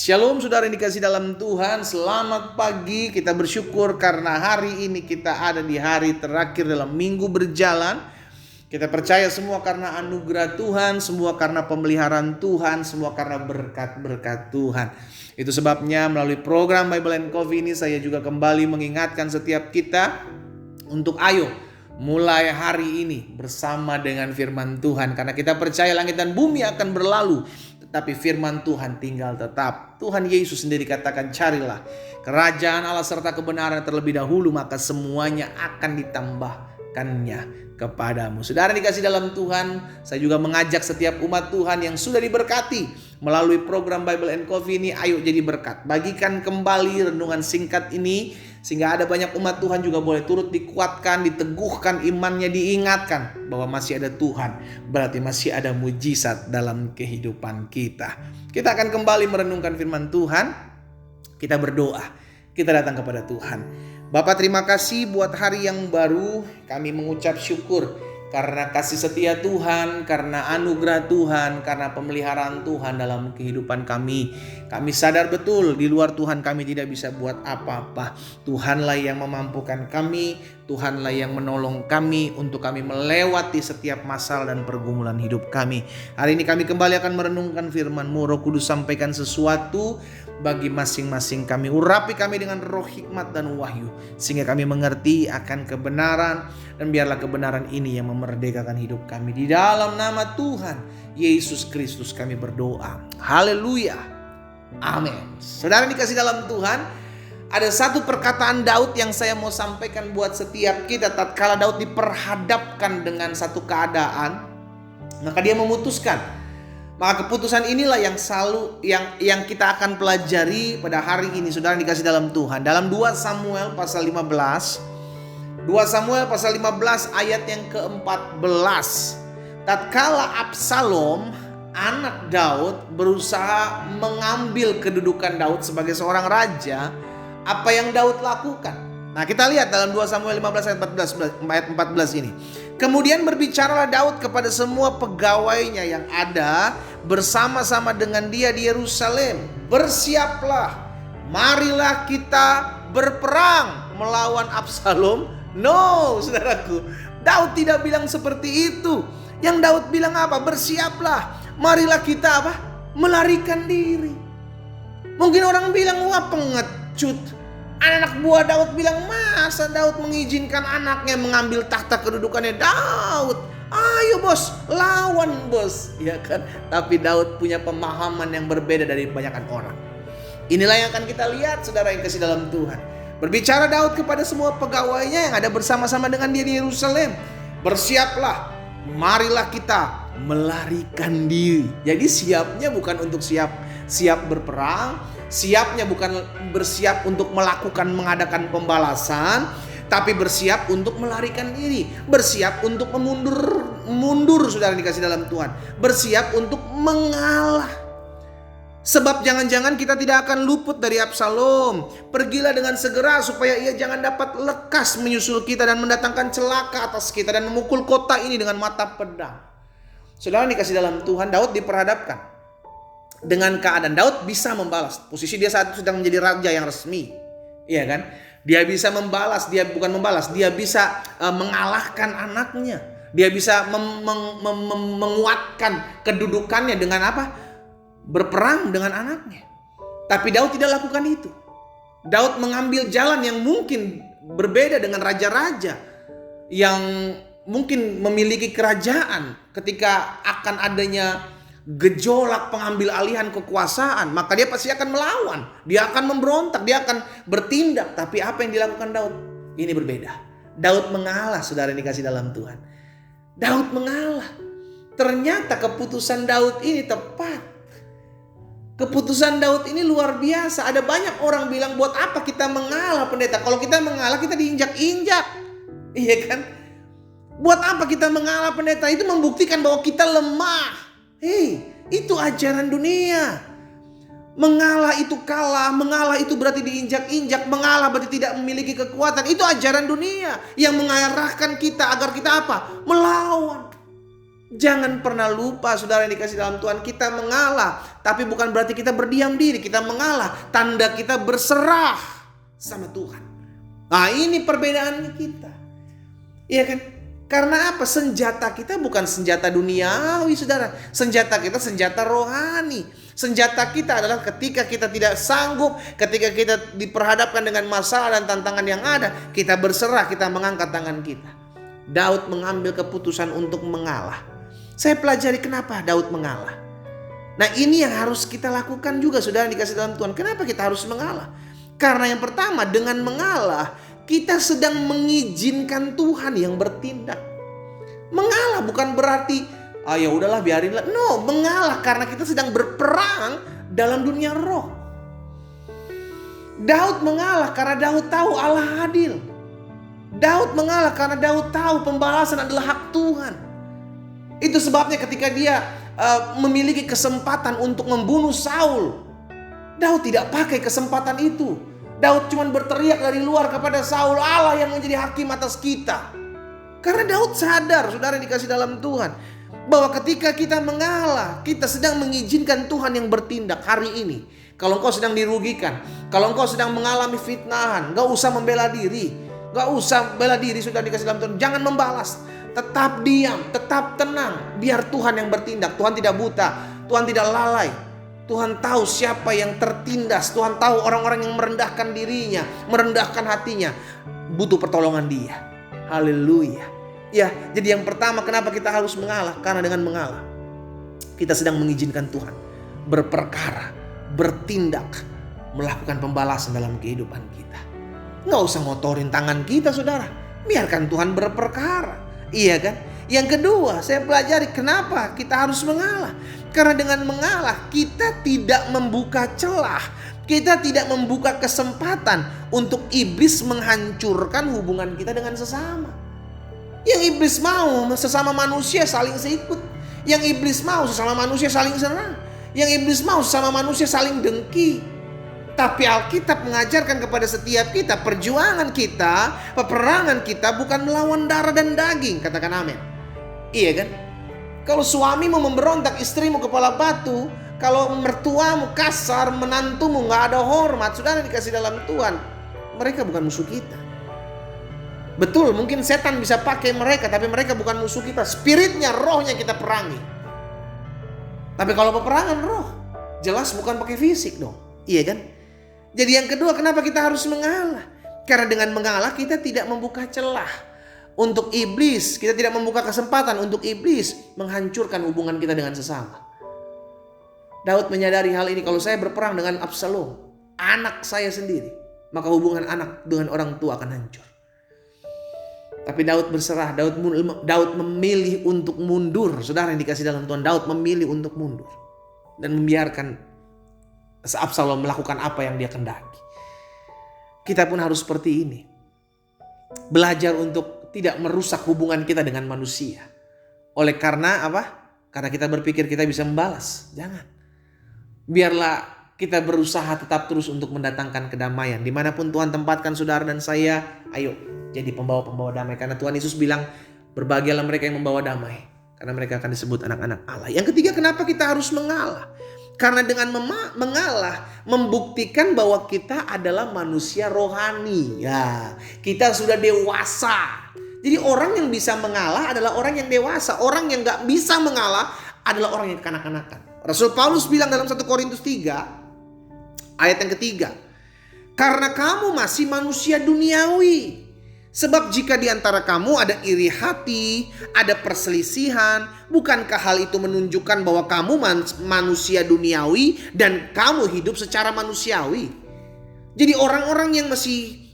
Shalom saudara yang dikasih dalam Tuhan, selamat pagi. Kita bersyukur karena hari ini kita ada di hari terakhir dalam minggu berjalan. Kita percaya semua karena anugerah Tuhan, semua karena pemeliharaan Tuhan, semua karena berkat-berkat Tuhan. Itu sebabnya melalui program Bible and Coffee ini saya juga kembali mengingatkan setiap kita untuk ayo mulai hari ini bersama dengan firman Tuhan. Karena kita percaya langit dan bumi akan berlalu, tetapi firman Tuhan tinggal tetap. Tuhan Yesus sendiri katakan, carilah kerajaan Allah serta kebenaran terlebih dahulu, maka semuanya akan ditambahkannya kepadamu. Saudara dikasih dalam Tuhan, saya juga mengajak setiap umat Tuhan yang sudah diberkati melalui program Bible and Coffee ini, ayo jadi berkat. Bagikan kembali renungan singkat ini, sehingga ada banyak umat Tuhan juga boleh turut dikuatkan, diteguhkan imannya, diingatkan bahwa masih ada Tuhan, berarti masih ada mujizat dalam kehidupan kita. Kita akan kembali merenungkan firman Tuhan. Kita berdoa, kita datang kepada Tuhan. Bapak, terima kasih buat hari yang baru. Kami mengucap syukur karena kasih setia Tuhan, karena anugerah Tuhan, karena pemeliharaan Tuhan dalam kehidupan kami. Kami sadar betul di luar Tuhan kami tidak bisa buat apa-apa. Tuhanlah yang memampukan kami, Tuhanlah yang menolong kami untuk kami melewati setiap masalah dan pergumulan hidup kami. Hari ini kami kembali akan merenungkan firman-Mu. Roh Kudus, sampaikan sesuatu bagi masing-masing kami. Urapi kami dengan roh hikmat dan wahyu, sehingga kami mengerti akan kebenaran, dan biarlah kebenaran ini yang memerdekakan hidup kami. Di dalam nama Tuhan Yesus Kristus kami berdoa. Haleluya. Amin. Saudara dikasih dalam Tuhan, ada satu perkataan Daud yang saya mau sampaikan buat setiap kita. Tatkala Daud diperhadapkan dengan satu keadaan, maka dia memutuskan. Maka keputusan inilah yang selalu yang kita akan pelajari pada hari ini, saudara dikasih dalam Tuhan. Dalam 2 Samuel pasal 15. 2 Samuel pasal 15 ayat yang ke-14. Tatkala Absalom, anak Daud, berusaha mengambil kedudukan Daud sebagai seorang raja, apa yang Daud lakukan? Nah, kita lihat dalam 2 Samuel 15 ayat 14 ini. Kemudian berbicaralah Daud kepada semua pegawainya yang ada bersama-sama dengan dia di Yerusalem. Bersiaplah, marilah kita berperang melawan Absalom. No, saudaraku, Daud tidak bilang seperti itu. Yang Daud bilang apa? Bersiaplah, marilah kita apa? Melarikan diri. Mungkin orang bilang, wah pengecut. Anak buah Daud bilang, masa Daud mengizinkan anaknya mengambil tahta kedudukannya? Daud, ayo bos, lawan bos, ya kan? Tapi Daud punya pemahaman yang berbeda dari kebanyakan orang. Inilah yang akan kita lihat, saudara yang kasih dalam Tuhan. Berbicara Daud kepada semua pegawainya yang ada bersama-sama dengan dia di Yerusalem. Bersiaplah, marilah kita melarikan diri. Jadi siapnya bukan untuk siap berperang. Siapnya bukan bersiap untuk mengadakan pembalasan, tapi bersiap untuk melarikan diri. Bersiap untuk mundur, saudara dikasih dalam Tuhan. Bersiap untuk mengalah. Sebab jangan-jangan kita tidak akan luput dari Absalom. Pergilah dengan segera supaya ia jangan dapat lekas menyusul kita dan mendatangkan celaka atas kita dan memukul kota ini dengan mata pedang. Saudara dikasih dalam Tuhan, Daud diperhadapkan dengan keadaan. Daud bisa membalas. Posisi dia saat itu sedang menjadi raja yang resmi, iya kan? Dia bisa membalas, dia bukan membalas, dia bisa mengalahkan anaknya. Dia bisa menguatkan kedudukannya dengan apa? Berperang dengan anaknya. Tapi Daud tidak lakukan itu. Daud mengambil jalan yang mungkin berbeda dengan raja-raja yang mungkin memiliki kerajaan. Ketika akan adanya gejolak pengambil alihan kekuasaan, maka dia pasti akan melawan, dia akan memberontak, dia akan bertindak. Tapi apa yang dilakukan Daud? Ini berbeda. Daud mengalah, saudara yang dikasih dalam Tuhan. Daud mengalah. Ternyata keputusan Daud ini tepat. Keputusan Daud ini luar biasa. Ada banyak orang bilang, buat apa kita mengalah pendeta? Kalau kita mengalah kita diinjak-injak, iya kan? Buat apa kita mengalah pendeta? Itu membuktikan bahwa kita lemah. Hei, itu ajaran dunia. Mengalah itu kalah, mengalah itu berarti diinjak-injak, mengalah berarti tidak memiliki kekuatan. Itu ajaran dunia yang mengarahkan kita agar kita apa? Melawan. Jangan pernah lupa saudara yang dikasih dalam Tuhan, kita mengalah. Tapi bukan berarti kita berdiam diri, kita mengalah. Tanda kita berserah sama Tuhan. Nah ini perbedaannya kita. Iya kan? Karena apa? Senjata kita bukan senjata duniawi saudara. Senjata kita senjata rohani. Senjata kita adalah ketika kita tidak sanggup, ketika kita diperhadapkan dengan masalah dan tantangan yang ada, kita berserah, kita mengangkat tangan kita. Daud mengambil keputusan untuk mengalah. Saya pelajari kenapa Daud mengalah. Nah ini yang harus kita lakukan juga saudara yang dikasih dalam Tuhan. Kenapa kita harus mengalah? Karena yang pertama, dengan mengalah kita sedang mengizinkan Tuhan yang bertindak. Mengalah bukan berarti ya udahlah biarinlah. No, mengalah karena kita sedang berperang dalam dunia roh. Daud mengalah karena Daud tahu Allah adil. Daud mengalah karena Daud tahu pembalasan adalah hak Tuhan. Itu sebabnya ketika dia memiliki kesempatan untuk membunuh Saul, Daud tidak pakai kesempatan itu. Daud cuma berteriak dari luar kepada Saul, Allah yang menjadi hakim atas kita. Karena Daud sadar, saudara yang dikasih dalam Tuhan, bahwa ketika kita mengalah, kita sedang mengizinkan Tuhan yang bertindak hari ini. Kalau engkau sedang dirugikan, kalau engkau sedang mengalami fitnahan, gak usah membela diri. Gak usah bela diri, sudah dikasih dalam Tuhan. Jangan membalas. Tetap diam, tetap tenang. Biar Tuhan yang bertindak. Tuhan tidak buta, Tuhan tidak lalai. Tuhan tahu siapa yang tertindas. Tuhan tahu orang-orang yang merendahkan dirinya, merendahkan hatinya, butuh pertolongan Dia. Haleluya. Ya, jadi yang pertama kenapa kita harus mengalah? Karena dengan mengalah kita sedang mengizinkan Tuhan berperkara, bertindak, melakukan pembalasan dalam kehidupan kita. Nggak usah ngotorin tangan kita saudara. Biarkan Tuhan berperkara. Iya kan? Yang kedua, saya pelajari kenapa kita harus mengalah. Karena dengan mengalah kita tidak membuka celah. Kita tidak membuka kesempatan untuk iblis menghancurkan hubungan kita dengan sesama. Yang iblis mau sesama manusia saling sikut. Yang iblis mau sesama manusia saling serang. Yang iblis mau sesama manusia saling dengki. Tapi Alkitab mengajarkan kepada setiap kita, perjuangan kita, peperangan kita bukan melawan darah dan daging. Katakan amin. Iya kan? Kalau suami mau memberontak istrimu kepala batu, kalau mertuamu kasar, menantumu gak ada hormat, saudara dikasih dalam Tuhan, mereka bukan musuh kita. Betul, mungkin setan bisa pakai mereka, tapi mereka bukan musuh kita. Spiritnya, rohnya kita perangi. Tapi kalau peperangan roh, jelas bukan pakai fisik dong. Iya kan? Jadi yang kedua, kenapa kita harus mengalah? Karena dengan mengalah kita tidak membuka celah untuk iblis. Kita tidak membuka kesempatan untuk iblis menghancurkan hubungan kita dengan sesama. Daud menyadari hal ini. Kalau saya berperang dengan Absalom, anak saya sendiri, maka hubungan anak dengan orang tua akan hancur. Tapi Daud berserah. Daud memilih untuk mundur. Saudara yang dikasih dalam Tuhan, Daud memilih untuk mundur dan membiarkan Absalom melakukan apa yang dia kendaki. Kita pun harus seperti ini. Belajar untuk tidak merusak hubungan kita dengan manusia. Oleh karena apa? Karena kita berpikir kita bisa membalas. Jangan. Biarlah kita berusaha tetap terus untuk mendatangkan kedamaian. Dimanapun Tuhan tempatkan saudara dan saya, ayo jadi pembawa-pembawa damai. Karena Tuhan Yesus bilang, berbahagialah mereka yang membawa damai. Karena mereka akan disebut anak-anak Allah. Yang ketiga, kenapa kita harus mengalah? Karena dengan mengalah membuktikan bahwa kita adalah manusia rohani. Ya, kita sudah dewasa. Jadi orang yang bisa mengalah adalah orang yang dewasa. Orang yang gak bisa mengalah adalah orang yang kanak-kanakan. Rasul Paulus bilang dalam 1 Korintus 3 ayat yang ketiga, karena kamu masih manusia duniawi. Sebab jika di antara kamu ada iri hati, ada perselisihan, bukankah hal itu menunjukkan bahwa kamu manusia duniawi dan kamu hidup secara manusiawi? Jadi orang-orang yang masih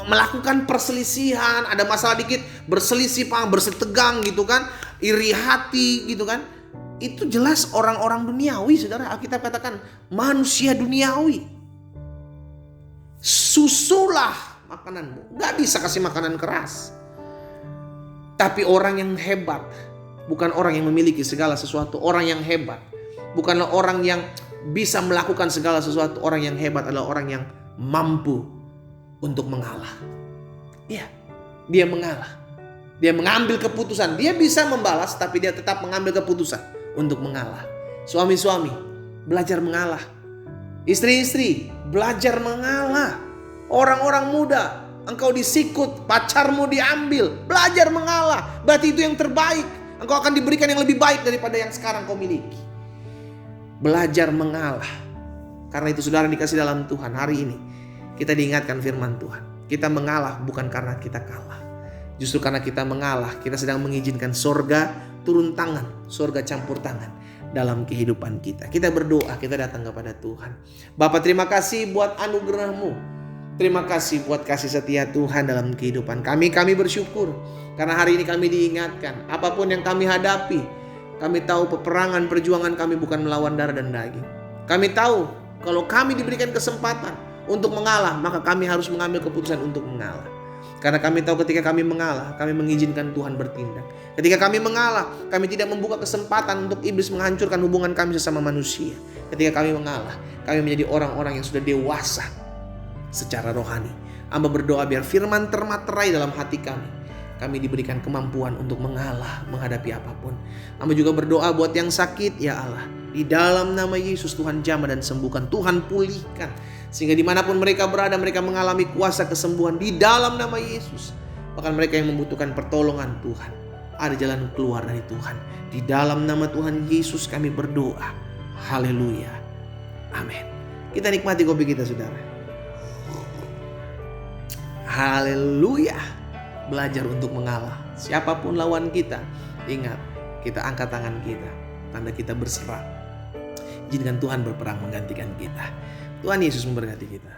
melakukan perselisihan, ada masalah dikit, berselisih, bersetegang gitu kan, iri hati gitu kan, itu jelas orang-orang duniawi, saudara. Alkitab katakan manusia duniawi. Susulah makananmu. Gak bisa kasih makanan keras. Tapi orang yang hebat bukan orang yang memiliki segala sesuatu. Orang yang hebat bukanlah orang yang bisa melakukan segala sesuatu. Orang yang hebat adalah orang yang mampu untuk mengalah. Iya, dia mengalah. Dia mengambil keputusan. Dia bisa membalas, tapi dia tetap mengambil keputusan untuk mengalah. Suami-suami, belajar mengalah. Istri-istri, belajar mengalah. Orang-orang muda, engkau disikut, pacarmu diambil, belajar mengalah. Berarti itu yang terbaik. Engkau akan diberikan yang lebih baik daripada yang sekarang kau miliki. Belajar mengalah. Karena itu saudara dikasih dalam Tuhan, hari ini kita diingatkan firman Tuhan. Kita mengalah bukan karena kita kalah. Justru karena kita mengalah, kita sedang mengizinkan sorga turun tangan, sorga campur tangan dalam kehidupan kita. Kita berdoa, kita datang kepada Tuhan. Bapa, terima kasih buat anugerah-Mu. Terima kasih buat kasih setia Tuhan dalam kehidupan kami. Kami bersyukur karena hari ini kami diingatkan. Apapun yang kami hadapi, kami tahu peperangan perjuangan kami bukan melawan darah dan daging. Kami tahu kalau kami diberikan kesempatan untuk mengalah, maka kami harus mengambil keputusan untuk mengalah. Karena kami tahu ketika kami mengalah, kami mengizinkan Tuhan bertindak. Ketika kami mengalah, kami tidak membuka kesempatan untuk iblis menghancurkan hubungan kami sesama manusia. Ketika kami mengalah, kami menjadi orang-orang yang sudah dewasa secara rohani. Hamba berdoa biar firman termaterai dalam hati kami. Kami diberikan kemampuan untuk mengalah menghadapi apapun. Hamba juga berdoa buat yang sakit, ya Allah. Di dalam nama Yesus Tuhan jamah dan sembuhkan. Tuhan pulihkan. Sehingga dimanapun mereka berada, mereka mengalami kuasa kesembuhan di dalam nama Yesus. Bahkan mereka yang membutuhkan pertolongan Tuhan, ada jalan keluar dari Tuhan. Di dalam nama Tuhan Yesus kami berdoa. Haleluya. Amin. Kita nikmati kopi kita, saudara. Haleluya. Belajar untuk mengalah. Siapapun lawan kita, ingat, kita angkat tangan kita. Tanda kita berserah. Izinkan Tuhan berperang menggantikan kita. Tuhan Yesus memberkati kita.